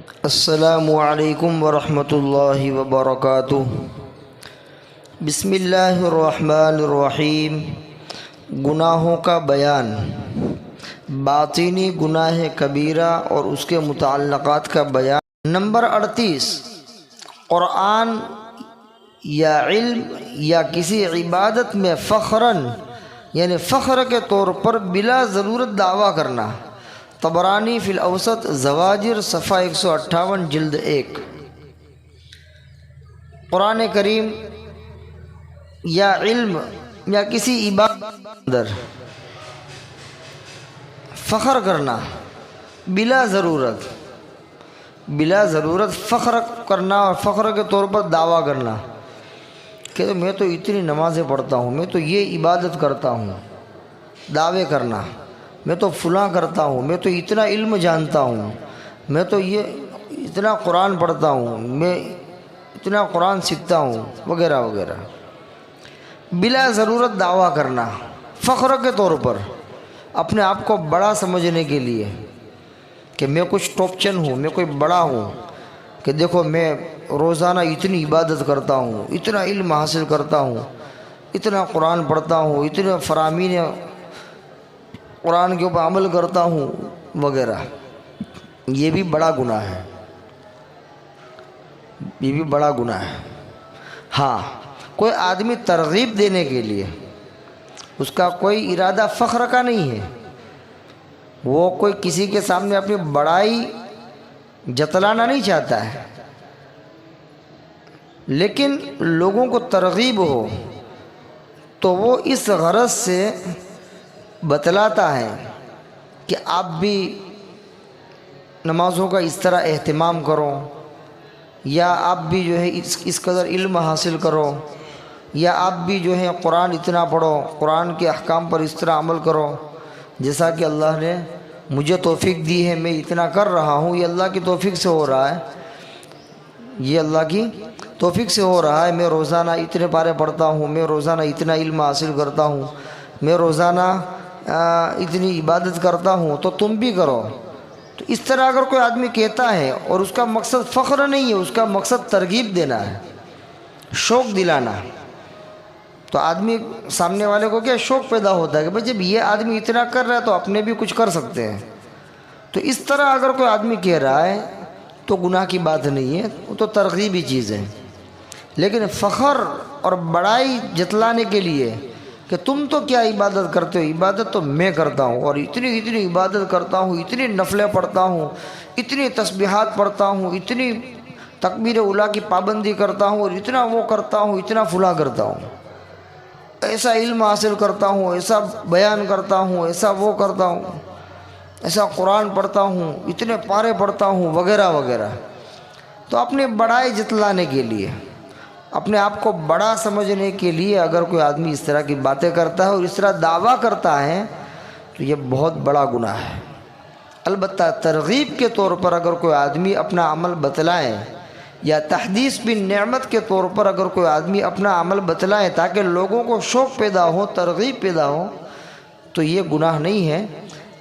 السلام علیکم ورحمۃ اللہ وبرکاتہ۔ بسم اللہ الرحمن الرحیم۔ گناہوں کا بیان، باطنی گناہ کبیرہ اور اس کے متعلقات کا بیان۔ نمبر 38، قرآن یا علم یا کسی عبادت میں فخراً یعنی فخر کے طور پر بلا ضرورت دعویٰ کرنا۔ طبرانی فی الاوسط زواجر صفحہ 158 جلد 1۔ قرآن کریم یا علم یا کسی عبادت اندر فخر کرنا بلا ضرورت فخر کرنا اور فخر کے طور پر دعویٰ کرنا کہ میں تو اتنی نمازیں پڑھتا ہوں، میں تو یہ عبادت کرتا ہوں، دعوے کرنا میں تو فلاں کرتا ہوں، میں تو اتنا علم جانتا ہوں، میں تو یہ اتنا قرآن پڑھتا ہوں، میں اتنا قرآن سیکھتا ہوں وغیرہ وغیرہ۔ بلا ضرورت دعویٰ کرنا فخر کے طور پر، اپنے آپ کو بڑا سمجھنے کے لیے کہ میں کچھ ٹاپ چن ہوں، میں کوئی بڑا ہوں، کہ دیکھو میں روزانہ اتنی عبادت کرتا ہوں، اتنا علم حاصل کرتا ہوں، اتنا قرآن پڑھتا ہوں، اتنے فرامین قرآن کے اوپر عمل کرتا ہوں وغیرہ۔ یہ بھی بڑا گناہ ہے، یہ بھی بڑا گناہ ہے۔ ہاں، کوئی آدمی ترغیب دینے کے لیے، اس کا کوئی ارادہ فخر کا نہیں ہے، وہ کوئی کسی کے سامنے اپنی بڑائی جتلانا نہیں چاہتا ہے، لیکن لوگوں کو ترغیب ہو تو وہ اس غرض سے بتلاتا ہے کہ آپ بھی نمازوں کا اس طرح اہتمام کرو، یا آپ بھی جو ہے اس قدر علم حاصل کرو، یا آپ بھی جو ہے قرآن اتنا پڑھو، قرآن کے احکام پر اس طرح عمل کرو جیسا کہ اللہ نے مجھے توفیق دی ہے، میں اتنا کر رہا ہوں، یہ اللہ کی توفیق سے ہو رہا ہے، یہ اللہ کی توفیق سے ہو رہا ہے، میں روزانہ اتنے پارے پڑھتا ہوں، میں روزانہ اتنا علم حاصل کرتا ہوں، میں روزانہ اتنی عبادت کرتا ہوں، تو تم بھی کرو۔ تو اس طرح اگر کوئی آدمی کہتا ہے اور اس کا مقصد فخر نہیں ہے، اس کا مقصد ترغیب دینا ہے، شوق دلانا، تو آدمی سامنے والے کو کیا شوق پیدا ہوتا ہے کہ بھئی جب یہ آدمی اتنا کر رہا ہے تو اپنے بھی کچھ کر سکتے ہیں۔ تو اس طرح اگر کوئی آدمی کہہ رہا ہے تو گناہ کی بات نہیں ہے، وہ تو ترغیبی چیز ہے۔ لیکن فخر اور بڑائی جتلانے کے لیے کہ تم تو کیا عبادت کرتے ہو، عبادت تو میں کرتا ہوں، اور اتنی عبادت کرتا ہوں، اتنی نفلیں پڑھتا ہوں، اتنی تسبیحات پڑھتا ہوں، اتنی تکبیر اولیٰ کی پابندی کرتا ہوں، اور اتنا وہ کرتا ہوں، اتنا فلاں کرتا ہوں، ایسا علم حاصل کرتا ہوں، ایسا بیان کرتا ہوں، ایسا وہ کرتا ہوں، ایسا قرآن پڑھتا ہوں، اتنے پارے پڑھتا ہوں وغیرہ وغیرہ۔ تو اپنے بڑائی جتلانے کے لیے، اپنے آپ کو بڑا سمجھنے کے لیے اگر کوئی آدمی اس طرح کی باتیں کرتا ہے اور اس طرح دعویٰ کرتا ہے تو یہ بہت بڑا گناہ ہے۔ البتہ ترغیب کے طور پر اگر کوئی آدمی اپنا عمل بتلائے، یا تحدیث بالنعمت کے طور پر اگر کوئی آدمی اپنا عمل بتلائے تاکہ لوگوں کو شوق پیدا ہو، ترغیب پیدا ہو، تو یہ گناہ نہیں ہے۔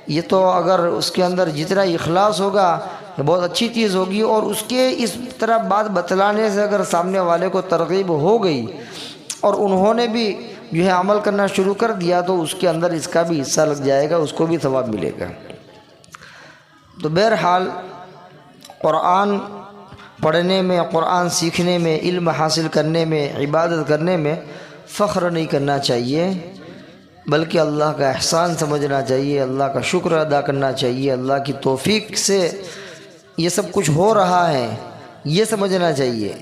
یہ تو اگر اس کے اندر جتنا اخلاص ہوگا یہ بہت اچھی چیز ہوگی، اور اس کے اس طرح بات بتلانے سے اگر سامنے والے کو ترغیب ہو گئی اور انہوں نے بھی جو ہے عمل کرنا شروع کر دیا تو اس کے اندر اس کا بھی حصہ لگ جائے گا، اس کو بھی ثواب ملے گا۔ تو بہرحال قرآن پڑھنے میں، قرآن سیکھنے میں، علم حاصل کرنے میں، عبادت کرنے میں فخر نہیں کرنا چاہیے، بلکہ اللہ کا احسان سمجھنا چاہیے، اللہ کا شکر ادا کرنا چاہیے، اللہ کی توفیق سے یہ سب کچھ ہو رہا ہے یہ سمجھنا چاہیے۔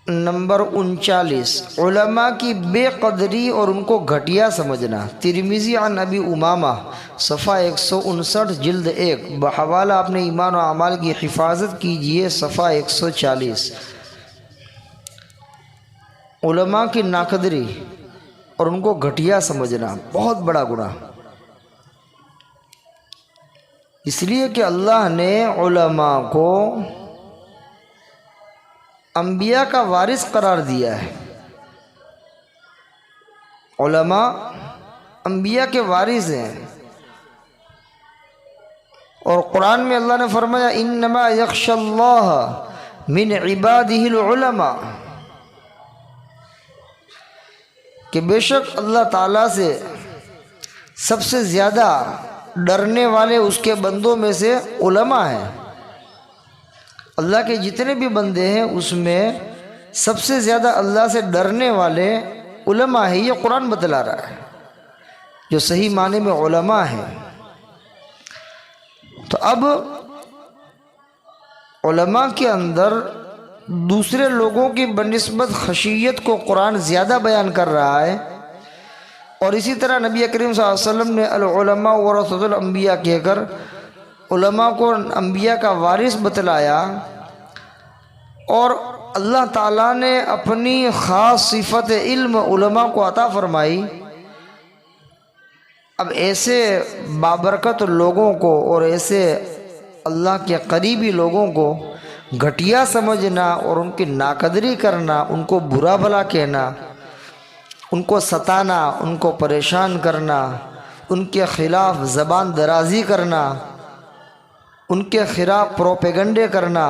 نمبر 39، علماء کی بے قدری اور ان کو گھٹیا سمجھنا۔ ترمذی عن ابی امامہ صفحہ 159 جلد 1 بحوالہ اپنے ایمان و اعمال کی حفاظت کیجئے صفحہ 140۔ علماء کی ناقدری اور ان کو گھٹیا سمجھنا بہت بڑا گناہ، اس لیے کہ اللہ نے علماء کو انبیاء کا وارث قرار دیا ہے۔ علماء انبیاء کے وارث ہیں، اور قرآن میں اللہ نے فرمایا انما یخشی اللہ من عبادہ العلماء، کہ بے شک اللہ تعالیٰ سے سب سے زیادہ ڈرنے والے اس کے بندوں میں سے علماء ہیں۔ اللہ کے جتنے بھی بندے ہیں اس میں سب سے زیادہ اللہ سے ڈرنے والے علماء ہیں، یہ قرآن بتلا رہا ہے، جو صحیح معنی میں علماء ہیں۔ تو اب علماء کے اندر دوسرے لوگوں کی بنسبت خشیت کو قرآن زیادہ بیان کر رہا ہے، اور اسی طرح نبی کریم صلی اللہ علیہ وسلم نے العلماء ورثۃ الانبیاء کہہ کر علماء کو انبیاء کا وارث بتلایا، اور اللہ تعالیٰ نے اپنی خاص صفت علم علماء کو عطا فرمائی۔ اب ایسے بابرکت لوگوں کو اور ایسے اللہ کے قریبی لوگوں کو گھٹیا سمجھنا اور ان کی ناقدری کرنا، ان کو برا بھلا کہنا، ان کو ستانا، ان کو پریشان کرنا، ان کے خلاف زبان درازی کرنا، ان کے خلاف پروپیگنڈے کرنا،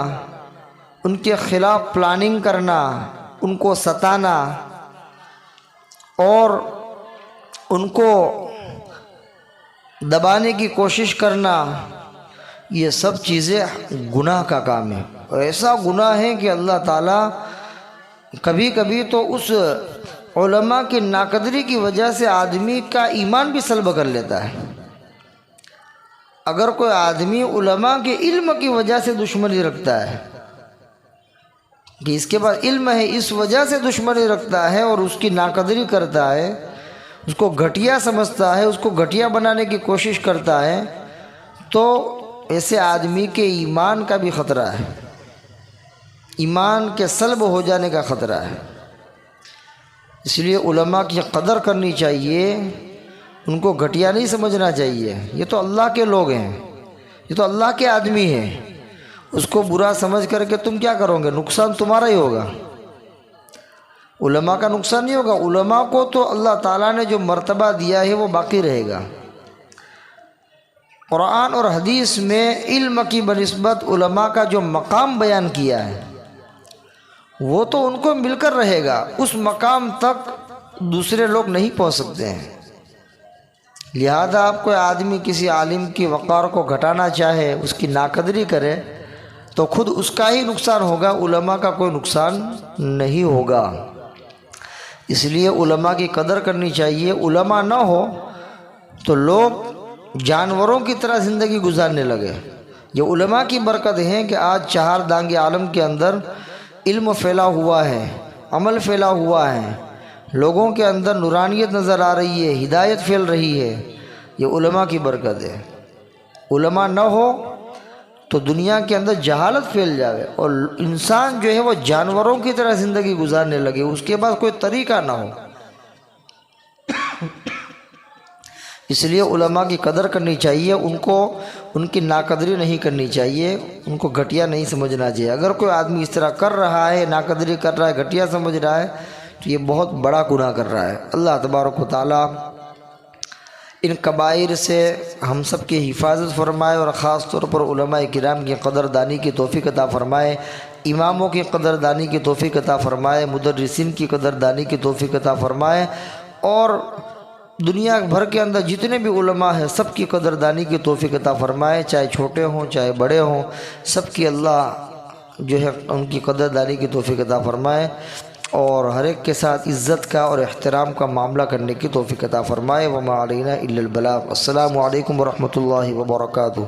ان کے خلاف پلاننگ کرنا، ان کو ستانا اور ان کو دبانے کی کوشش کرنا، یہ سب چیزیں گناہ کا کام ہے، اور ایسا گناہ ہے کہ اللہ تعالیٰ کبھی کبھی تو اس علماء کی ناقدری کی وجہ سے آدمی کا ایمان بھی سلب کر لیتا ہے۔ اگر کوئی آدمی علماء کے علم کی وجہ سے دشمنی رکھتا ہے کہ اس کے پاس علم ہے اس وجہ سے دشمنی رکھتا ہے اور اس کی ناقدری کرتا ہے، اس کو گھٹیا سمجھتا ہے، اس کو گھٹیا بنانے کی کوشش کرتا ہے، تو ایسے آدمی کے ایمان کا بھی خطرہ ہے، ایمان کے سلب ہو جانے کا خطرہ ہے۔ اس لیے علماء کی قدر کرنی چاہیے، ان کو گھٹیا نہیں سمجھنا چاہیے، یہ تو اللہ کے لوگ ہیں، یہ تو اللہ کے آدمی ہیں، اس کو برا سمجھ کر کے تم کیا کرو گے؟ نقصان تمہارا ہی ہوگا، علماء کا نقصان نہیں ہوگا۔ علماء کو تو اللہ تعالیٰ نے جو مرتبہ دیا ہے وہ باقی رہے گا۔ قرآن اور حدیث میں علم کی بنسبت علماء کا جو مقام بیان کیا ہے وہ تو ان کو مل کر رہے گا، اس مقام تک دوسرے لوگ نہیں پہنچ سکتے ہیں۔ لہذا آپ کوئی آدمی کسی عالم کی وقار کو گھٹانا چاہے، اس کی ناقدری کرے، تو خود اس کا ہی نقصان ہوگا، علماء کا کوئی نقصان نہیں ہوگا۔ اس لیے علماء کی قدر کرنی چاہیے۔ علماء نہ ہو تو لوگ جانوروں کی طرح زندگی گزارنے لگے۔ یہ علماء کی برکت ہے کہ آج چہار دانگ عالم کے اندر علم پھیلا ہوا ہے، عمل پھیلا ہوا ہے، لوگوں کے اندر نورانیت نظر آ رہی ہے، ہدایت پھیل رہی ہے، یہ علماء کی برکت ہے۔ علماء نہ ہو تو دنیا کے اندر جہالت پھیل جائے اور انسان جو ہے وہ جانوروں کی طرح زندگی گزارنے لگے، اس کے بعد کوئی طریقہ نہ ہو۔ اس لیے علماء کی قدر کرنی چاہیے، ان کی ناقدری نہیں کرنی چاہیے، ان کو گھٹیا نہیں سمجھنا چاہیے۔ اگر کوئی آدمی اس طرح کر رہا ہے، ناقدری کر رہا ہے، گھٹیا سمجھ رہا ہے، تو یہ بہت بڑا گناہ کر رہا ہے۔ اللہ تبارک و تعالیٰ ان کبائر سے ہم سب کی حفاظت فرمائے، اور خاص طور پر علماء کرام کی قدردانی کی توفیق عطا فرمائے، اماموں کی قدردانی کی توفیق عطا فرمائے، مدرسین کی قدردانی کی توفیق عطا فرمائے، اور دنیا بھر کے اندر جتنے بھی علماء ہیں سب کی قدردانی کی توفیق عطا فرمائے، چاہے چھوٹے ہوں چاہے بڑے ہوں، سب کی اللہ جو ہے ان کی قدردانی کی توفیق عطا فرمائے، اور ہر ایک کے ساتھ عزت کا اور احترام کا معاملہ کرنے کی توفیق عطا فرمائے۔ وما علینا الا البلاغ۔ السلام علیکم ورحمۃ اللہ وبرکاتہ۔